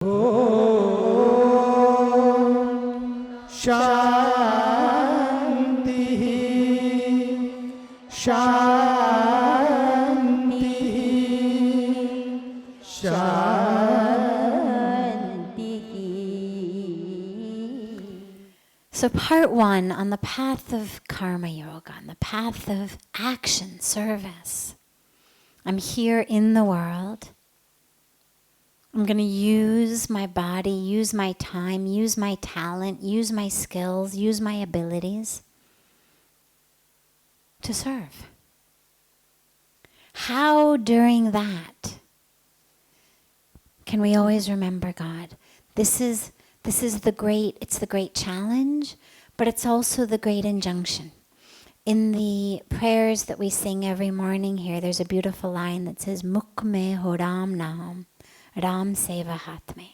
Shanti Shanti Shanti. So part one, on the path of karma yoga, on the path of action, service. I'm here in the world. I'm going to use my body, use my time, use my talent, use my skills, use my abilities to serve. How during that can we always remember God? This is the great challenge, but it's also the great injunction. In the prayers that we sing every morning here, there's a beautiful line that says, Mukh mein ho Ram naam, Ram seva hath mein.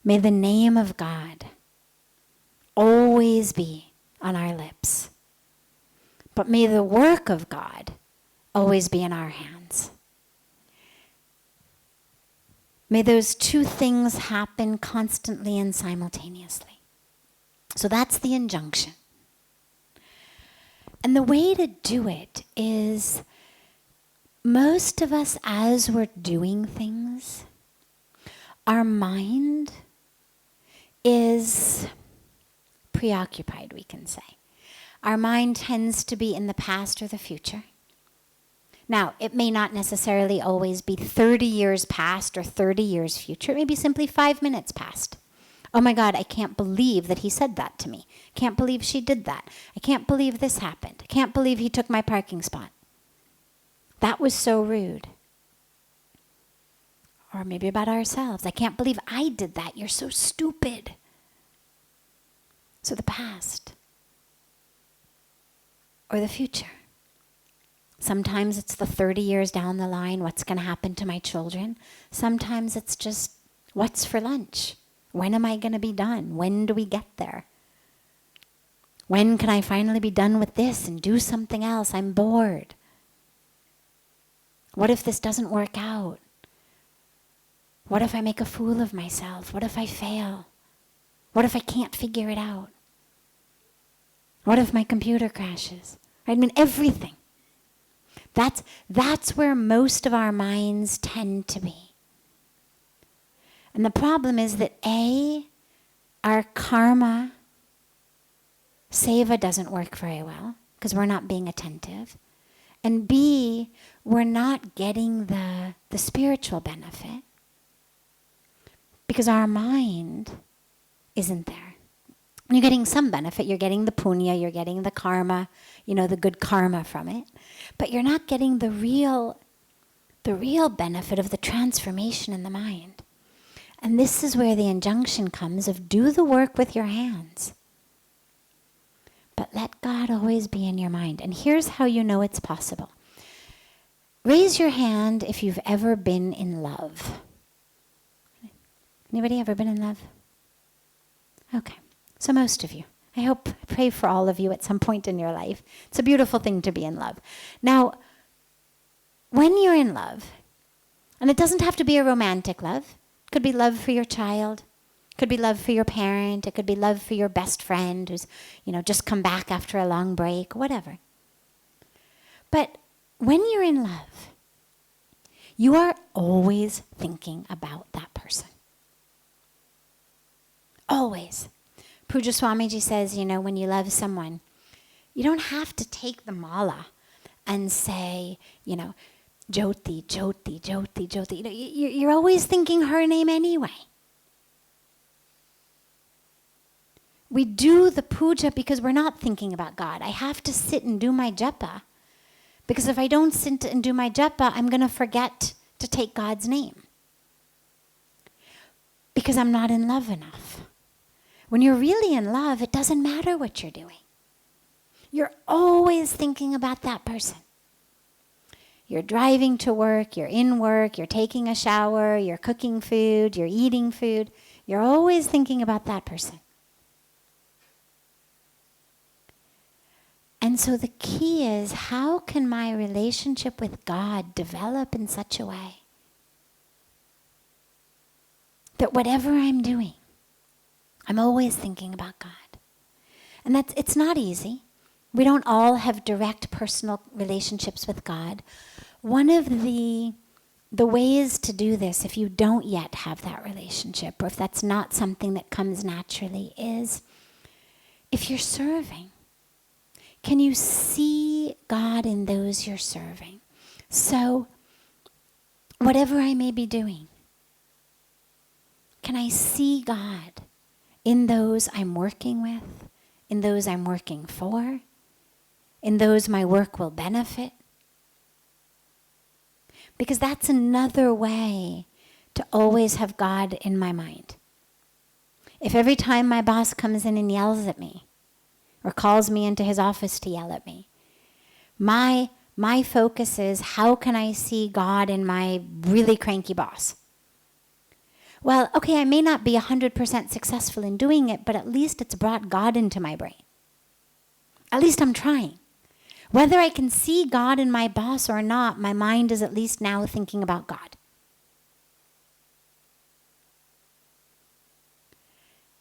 May the name of God always be on our lips, but may the work of God always be in our hands. May those two things happen constantly and simultaneously. So that's the injunction. And the way to do it is, most of us, as we're doing things, our mind is preoccupied, we can say. Our mind tends to be in the past or the future. Now, it may not necessarily always be 30 years past or 30 years future. It may be simply 5 minutes past. Oh my God, I can't believe that he said that to me. Can't believe she did that. I can't believe this happened. I can't believe he took my parking spot. That was so rude. Or maybe about ourselves. I can't believe I did that. You're so stupid. So the past. Or the future. Sometimes it's the 30 years down the line, what's going to happen to my children. Sometimes it's just, what's for lunch? When am I going to be done? When do we get there? When can I finally be done with this and do something else? I'm bored. What if this doesn't work out? What if I make a fool of myself? What if I fail? What if I can't figure it out? What if my computer crashes? I mean, everything. That's where most of our minds tend to be. And the problem is that our karma seva doesn't work very well because we're not being attentive. And B, we're not getting the spiritual benefit because our mind isn't there. You're getting some benefit. You're getting the punya, you're getting the karma, the good karma from it. But you're not getting the real benefit of the transformation in the mind. And this is where the injunction comes of do the work with your hands. But let God always be in your mind. And here's how you know it's possible. Raise your hand if you've ever been in love. Anybody ever been in love? Okay. So most of you. I pray for all of you at some point in your life. It's a beautiful thing to be in love. Now, when you're in love, and it doesn't have to be a romantic love. It could be love for your child. It could be love for your parent. It could be love for your best friend who's, just come back after a long break, whatever. But when you're in love, you are always thinking about that person. Always. Puja Swamiji says, when you love someone, you don't have to take the mala and say, Jyoti, Jyoti, Jyoti, Jyoti. You're always thinking her name anyway. We do the puja because we're not thinking about God. I have to sit and do my japa because if I don't sit and do my japa, I'm going to forget to take God's name because I'm not in love enough. When you're really in love, it doesn't matter what you're doing. You're always thinking about that person. You're driving to work, you're in work, you're taking a shower, you're cooking food, you're eating food. You're always thinking about that person. And so the key is, how can my relationship with God develop in such a way that whatever I'm doing, I'm always thinking about God. And it's not easy. We don't all have direct personal relationships with God. One of the ways to do this, if you don't yet have that relationship, or if that's not something that comes naturally, is if you're serving, can you see God in those you're serving? So, whatever I may be doing, can I see God in those I'm working with, in those I'm working for, in those my work will benefit? Because that's another way to always have God in my mind. If every time my boss comes in and yells at me, or calls me into his office to yell at me, my focus is, how can I see God in my really cranky boss? Well, okay, I may not be 100% successful in doing it, but at least it's brought God into my brain. At least I'm trying. Whether I can see God in my boss or not, my mind is at least now thinking about God.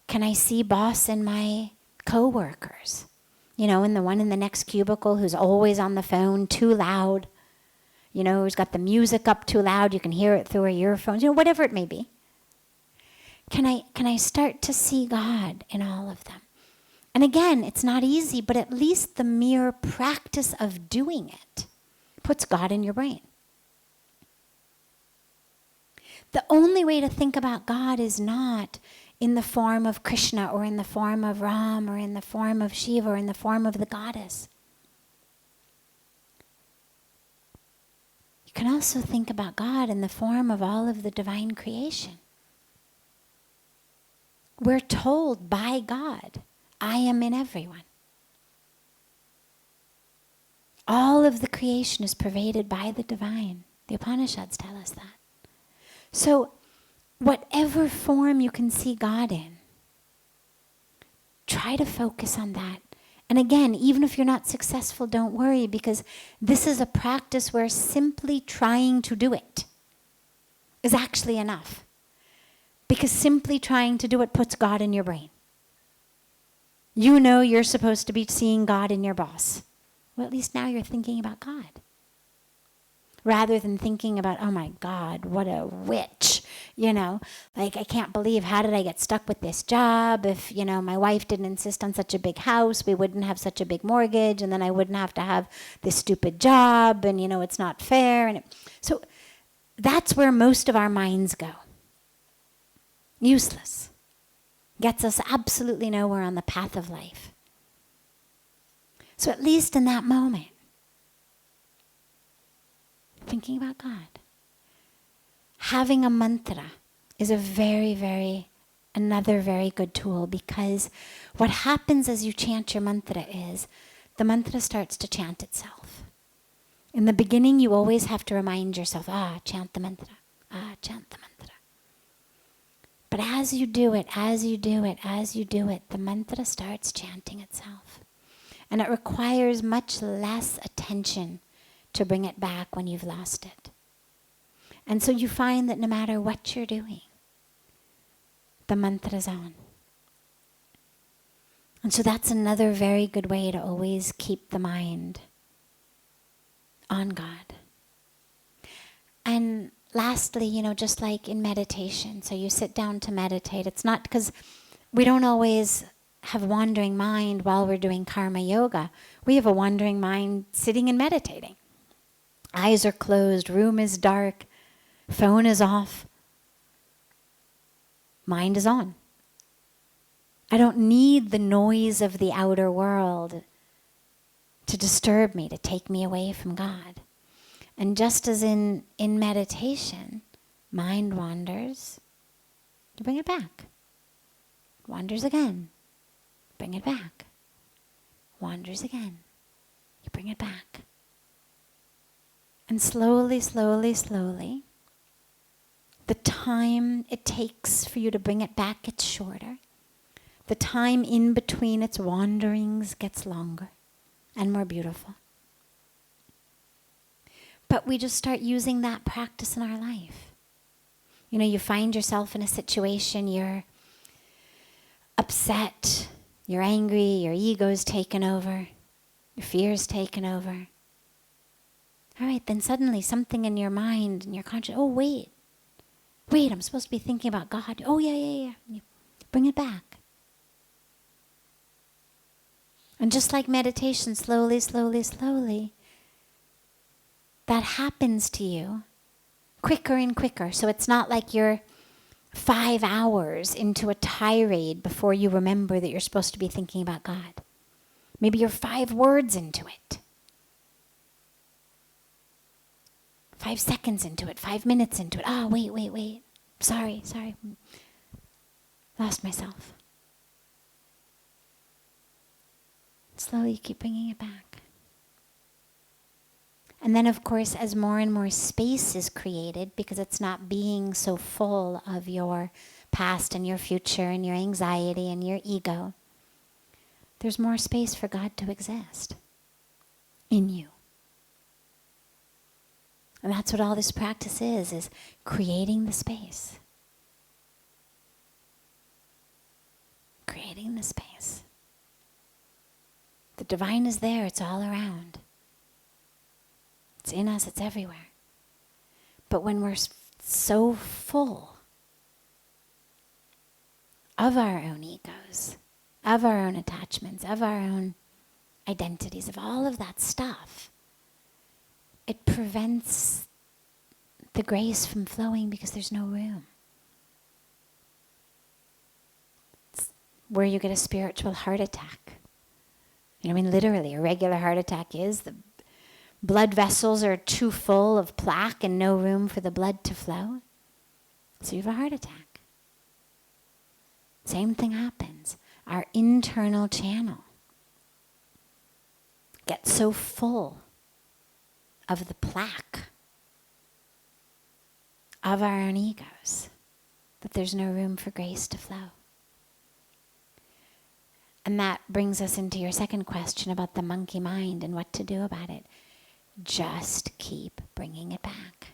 Can I see boss in my co-workers? You know, in the one in the next cubicle who's always on the phone, too loud. You know, who's got the music up too loud, you can hear it through her earphones, you know, whatever it may be. Can I start to see God in all of them? And again, it's not easy, but at least the mere practice of doing it puts God in your brain. The only way to think about God is not in the form of Krishna or in the form of Ram or in the form of Shiva or in the form of the goddess. You can also think about God in the form of all of the divine creation. We're told by God, I am in everyone. All of the creation is pervaded by the divine. The Upanishads tell us that. So, whatever form you can see God in, try to focus on that. And again, even if you're not successful, don't worry, because this is a practice where simply trying to do it is actually enough. Because simply trying to do it puts God in your brain. You know you're supposed to be seeing God in your boss. Well, at least now you're thinking about God. Rather than thinking about, oh my God, what a witch. You know, like, I can't believe, how did I get stuck with this job? If, you know, my wife didn't insist on such a big house, we wouldn't have such a big mortgage, and then I wouldn't have to have this stupid job, and, you know, it's not fair. So that's where most of our minds go. Useless. Gets us absolutely nowhere on the path of life. So at least in that moment, thinking about God. Having a mantra is another very good tool, because what happens as you chant your mantra is the mantra starts to chant itself. In the beginning, you always have to remind yourself, chant the mantra, chant the mantra. But as you do it, the mantra starts chanting itself. And it requires much less attention to bring it back when you've lost it. And so you find that no matter what you're doing, the mantra's on. And so that's another very good way to always keep the mind on God. And lastly, you know, just like in meditation, so you sit down to meditate. It's not because we don't always have wandering mind while we're doing karma yoga. We have a wandering mind sitting and meditating. Eyes are closed, room is dark, phone is off, mind is on. I don't need the noise of the outer world to disturb me, to take me away from God. And just as in meditation, mind wanders, you bring it back. Wanders again, bring it back. Wanders again, you bring it back. And slowly, the time it takes for you to bring it back gets shorter. The time in between its wanderings gets longer and more beautiful. But we just start using that practice in our life. You find yourself in a situation, you're upset, you're angry, your ego's taken over, your fear's taken over. All right, then suddenly something in your mind and your conscious, oh, wait, I'm supposed to be thinking about God. Oh, yeah. You bring it back. And just like meditation, slowly, that happens to you quicker and quicker. So it's not like you're 5 hours into a tirade before you remember that you're supposed to be thinking about God. Maybe you're 5 words into it. 5 seconds into it, 5 minutes into it. Oh, wait. Sorry. Lost myself. Slowly keep bringing it back. And then, of course, as more and more space is created, because it's not being so full of your past and your future and your anxiety and your ego, there's more space for God to exist in you. And that's what all this practice is creating the space. Creating the space. The divine is there, it's all around. It's in us, it's everywhere. But when we're so full of our own egos, of our own attachments, of our own identities, of all of that stuff, it prevents the grace from flowing because there's no room. It's where you get a spiritual heart attack. Literally, a regular heart attack is the blood vessels are too full of plaque and no room for the blood to flow. So you have a heart attack. Same thing happens. Our internal channel gets so full of the plaque of our own egos that there's no room for grace to flow. And that brings us into your second question about the monkey mind and what to do about it. Just keep bringing it back.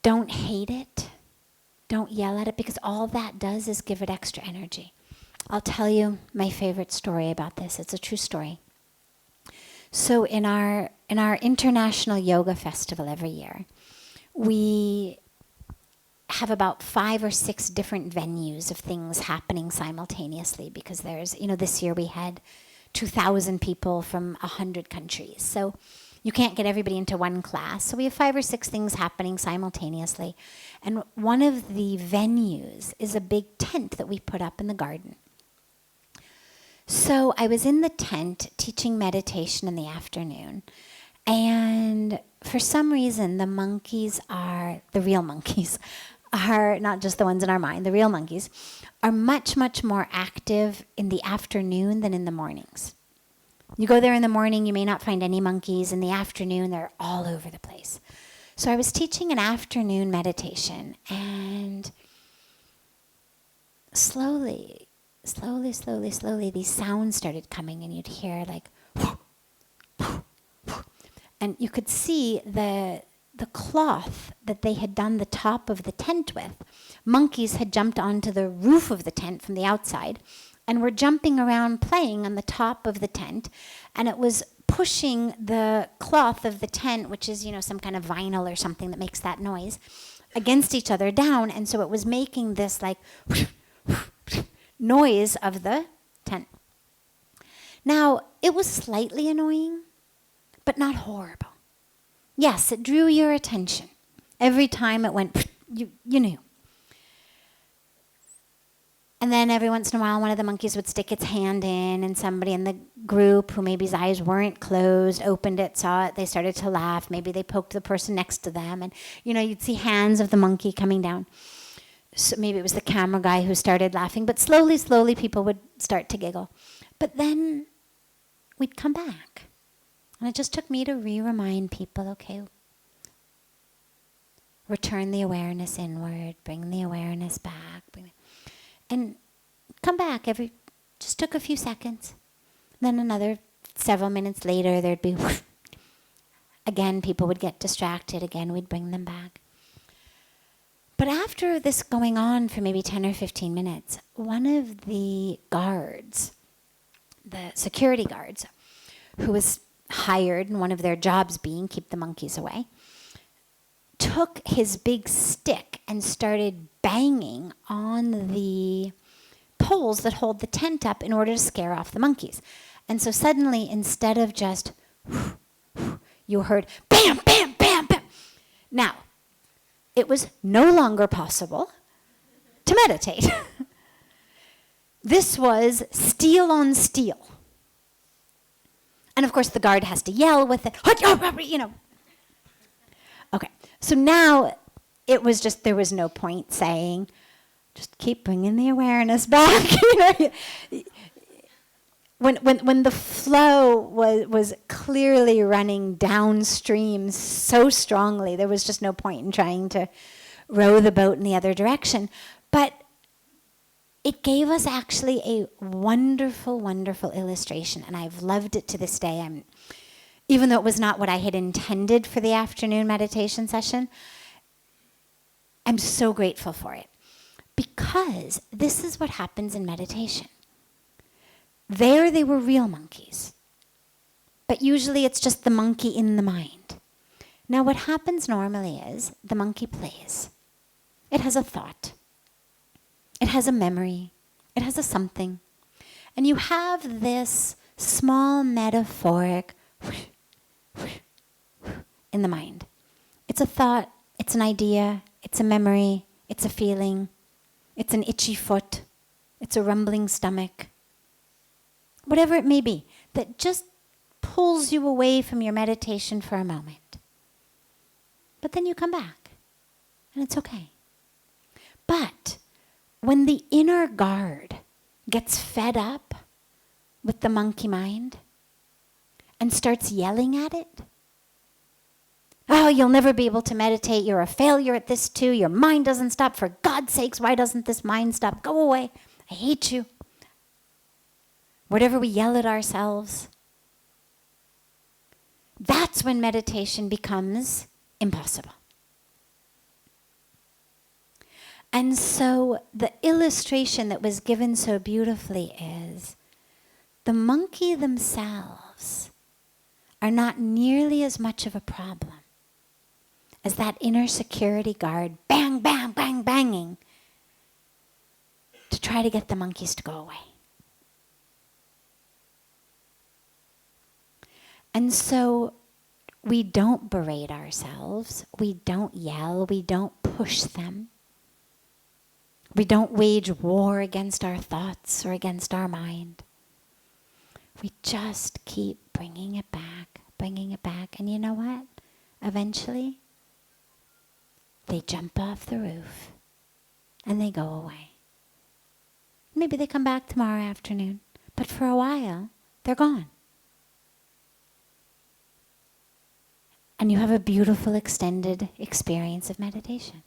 Don't hate it. Don't yell at it, because all that does is give it extra energy. I'll tell you my favorite story about this. It's a true story. So in our International Yoga Festival every year, we have about 5 or 6 different venues of things happening simultaneously, because there's, this year we had 2,000 people from 100 countries. So you can't get everybody into one class. So we have 5 or 6 things happening simultaneously. And one of the venues is a big tent that we put up in the garden. So I was in the tent teaching meditation in the afternoon. And for some reason, the real monkeys are not just the ones in our mind, the real monkeys are much, much more active in the afternoon than in the mornings. You go there in the morning, you may not find any monkeys. In the afternoon, they're all over the place. So I was teaching an afternoon meditation, and slowly, these sounds started coming, and you'd hear like, and you could see the cloth that they had done the top of the tent with. Monkeys had jumped onto the roof of the tent from the outside and were jumping around playing on the top of the tent, and it was pushing the cloth of the tent, which is, some kind of vinyl or something that makes that noise, against each other down, and so it was making this like noise of the tent. Now, it was slightly annoying, but not horrible. Yes, it drew your attention. Every time it went, you knew. And then every once in a while, one of the monkeys would stick its hand in, and somebody in the group who maybe his eyes weren't closed, opened it, saw it, they started to laugh. Maybe they poked the person next to them, and, you'd see hands of the monkey coming down. So maybe it was the camera guy who started laughing, but slowly people would start to giggle. But then we'd come back. And it just took me to remind people, okay, return the awareness inward, bring the awareness back, and come back. Just took a few seconds. Then another several minutes later, there'd be Again, people would get distracted. Again, we'd bring them back. But after this going on for maybe 10 or 15 minutes, one of the guards, the security guards, who was hired, and one of their jobs being keep the monkeys away, took his big stick and started banging on the poles that hold the tent up in order to scare off the monkeys. And so suddenly, instead of just, you heard bam, bam, bam, bam. Now, it was no longer possible to meditate. This was steel on steel. And of course, the guard has to yell with it, you know. Okay, so now it was just, there was no point saying, just keep bringing the awareness back. You know, when the flow was clearly running downstream so strongly, there was just no point in trying to row the boat in the other direction. But it gave us actually a wonderful, wonderful illustration, and I've loved it to this day. Even though it was not what I had intended for the afternoon meditation session, I'm so grateful for it. Because this is what happens in meditation. There they were real monkeys. But usually it's just the monkey in the mind. Now what happens normally is the monkey plays. It has a thought. It has a memory. It has a something. And you have this small metaphoric in the mind. It's a thought, it's an idea, it's a memory, it's a feeling, it's an itchy foot, it's a rumbling stomach. Whatever it may be, that just pulls you away from your meditation for a moment. But then you come back, and it's okay. But when the inner guard gets fed up with the monkey mind and starts yelling at it, oh, you'll never be able to meditate, you're a failure at this too, your mind doesn't stop, for God's sakes, why doesn't this mind stop? Go away, I hate you. Whatever we yell at ourselves, that's when meditation becomes impossible. And so the illustration that was given so beautifully is the monkey themselves are not nearly as much of a problem as that inner security guard bang, bang, bang, banging to try to get the monkeys to go away. And so we don't berate ourselves, we don't yell, we don't push them. We don't wage war against our thoughts or against our mind. We just keep bringing it back, bringing it back. And you know what? Eventually, they jump off the roof and they go away. Maybe they come back tomorrow afternoon, but for a while, they're gone. And you have a beautiful extended experience of meditation.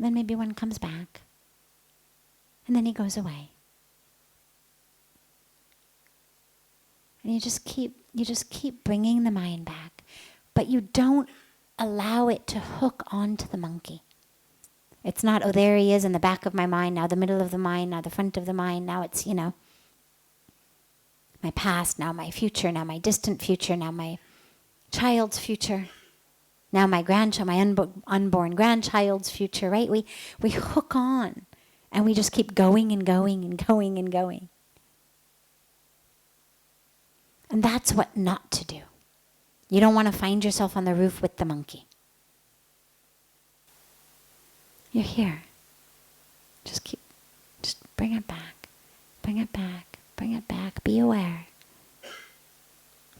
Then maybe one comes back, and then he goes away. And you just keep bringing the mind back, but you don't allow it to hook onto the monkey. It's not, oh, there he is in the back of my mind, now the middle of the mind, now the front of the mind, now it's, my past, now my future, now my distant future, now my child's future. Now my grandchild, my unborn grandchild's future, right? We hook on and we just keep going and going and going and going. And that's what not to do. You don't want to find yourself on the roof with the monkey. You're here. Just bring it back. Bring it back. Bring it back. Be aware.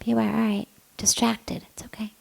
Be aware. All right. Distracted. It's okay.